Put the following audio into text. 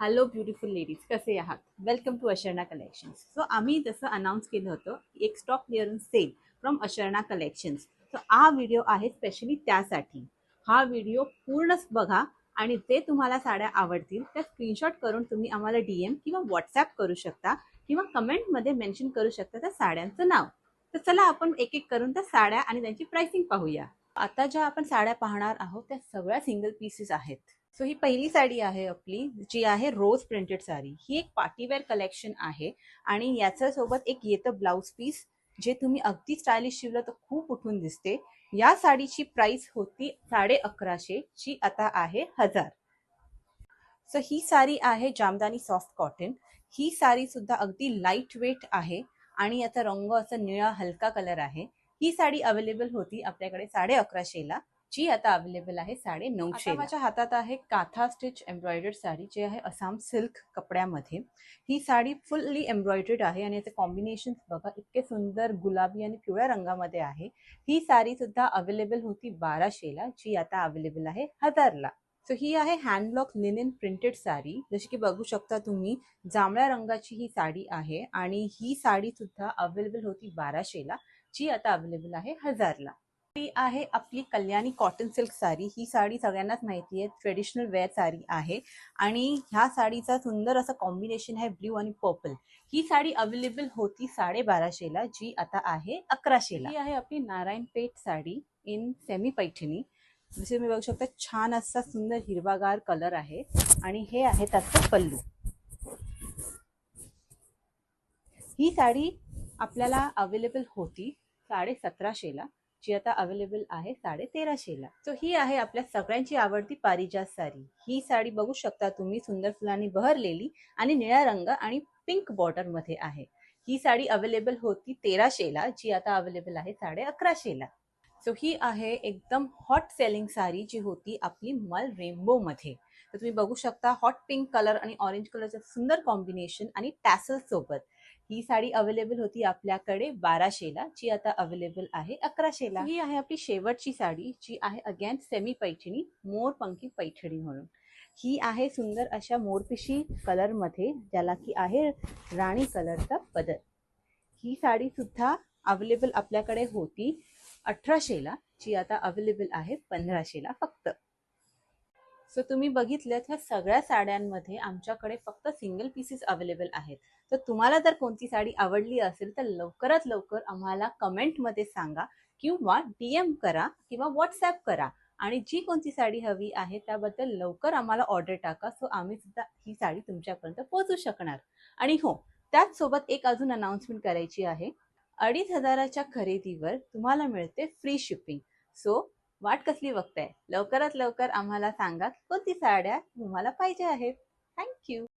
Hello beautiful ladies, कसे आहात? Welcome to Asharna collections. So आम्ही जसं अनाऊन्स केलं होतं एक stock clearance sale from Asharna collections. So हा व्हिडिओ आहे स्पेशली त्यासाठी. हा व्हिडिओ पूर्ण बघा आणि जे तुम्हाला साड्या आवडतील त्या स्क्रीनशॉट करून तुम्ही आम्हाला DM किंवा व्हॉट्सॲप करू शकता किंवा कमेंटमध्ये मेन्शन करू शकता त्या साड्यांचं नाव. तर चला आपण एक एक करून त्या साड्या आणि त्यांची प्राइसिंग पाहूया. आता ज्या आपण साड्या पाहणार आहोत त्या सगळ्या सिंगल पीसेस आहेत. सो ही पहिली साडी आहे आपली, जी आहे रोज प्रिंटेड साडी. ही एक पार्टीवेअर कलेक्शन आहे आणि याच्या सोबत एक येतं ब्लाउज पीस, जे तुम्ही अगदी स्टायलिश शिवलं तर खूप उठून दिसते. या साडीची प्राइस होती 1150, जी आता आहे 1000. सो ही साडी आहे जामदानी सॉफ्ट कॉटन. ही साडी सुद्धा अगदी लाईट वेट आहे आणि याचा रंग असा निळा हलका कलर आहे. ही साडी अवेलेबल होती आपल्याकडे 1150ला, जी आता अवेलेबल आहे 950. माझ्या हातात आहे काथा स्टिच एम्ब्रॉयडर्ड साडी, जी आहे आसाम सिल्क कपड्यामध्ये. ही साडी फुल्ली एम्ब्रॉयडर्ड आहे आणि याचे कॉम्बिनेशन बघा, इतके सुंदर गुलाबी आणि पिवळ्या रंगामध्ये आहे. ही साडी सुद्धा अवेलेबल होती 1200ला, जी आता अवेलेबल आहे 1000ला. सो ही आहे हँडब्लॉक लिनेन प्रिंटेड साडी. जशी की बघू शकता तुम्ही, जांभळ्या रंगाची ही साडी आहे आणि ही साडी सुद्धा अवेलेबल होती 1200ला, जी आता अवेलेबल आहे 1000ला. ही आहे आपली कल्याणी कॉटन सिल्क साडी. ही साडी सगळ्यांनाच माहिती आहे, ट्रेडिशनल वेअर साडी आहे आणि ह्या साडीचा सुंदर असं कॉम्बिनेशन आहे ब्ल्यू आणि पर्पल. ही साडी अवेलेबल होती 1250ला, जी आता आहे 1100ला. ही आहे आपली नारायणपेठ साडी इन सेमी पैठणी. जसे तुम्ही बघू शकता, छान असा सुंदर हिरवागार कलर आहे आणि हे आहे त्याचं पल्लू. ही साडी आपल्याला अवेलेबल होती 1750ला, जी आता अवेलेबल आहे 1350ला. सो ही आहे आपल्या सगळ्यांची आवडती पारिजात साडी. ही साडी बघू शकता तुम्ही, सुंदर फुलांनी बहरलेली आणि निळ्या रंग आणि पिंक बॉर्डर मध्ये आहे. ही साडी अवेलेबल होती 1300ला, जी आता अवेलेबल आहे 1150ला. सो ही आहे एकदम हॉट सेलिंग साडी, जी होती आपली मल रेनबो मध्ये. तर तुम्ही बघू शकता, हॉट पिंक कलर आणि ऑरेंज कलरचं सुंदर कॉम्बिनेशन आणि टॅसल सोबत. ही साडी अवेलेबल होती आपल्याकडे 1200ला, जी आता अवेलेबल आहे 1100ला. ही आहे आपली शेवटची साडी, जी आहे अगेन सेमी पैठणी, मोरपंखी पैठणी म्हणून. ही आहे सुंदर अशा मोरपिशी कलर मध्ये, ज्याला की आहे राणी कलरचा पदर. ही साडी सुद्धा अवेलेबल आपल्याकडे होती 1800ला, जी आता अवेलेबल आहे 1500ला फक्त. सो तुम्ही बघितल्यात, ह्या सगळ्या साड्यांमध्ये आमच्याकडे फक्त सिंगल पीसेस अवेलेबल आहेत. तर तुम्हाला जर कोणती साडी आवडली असेल तर लवकरात लवकर आम्हाला कमेंटमध्ये सांगा किंवा DM करा किंवा व्हॉट्सॲप करा. आणि जी कोणती साडी हवी आहे त्याबद्दल लवकर आम्हाला ऑर्डर टाका, सो आम्ही सुद्धा ही साडी तुमच्यापर्यंत पोहोचू शकणार. आणि हो, त्याच सोबत एक अजून अनाउन्समेंट करायची आहे. 2500च्या खरेदीवर तुम्हाला मिळते फ्री शिपिंग. सो वाट कसली बघताय? लवकरात लवकर आम्हाला सांगा कोणती साड्या तुम्हाला पाहिजे आहेत. थँक्यू.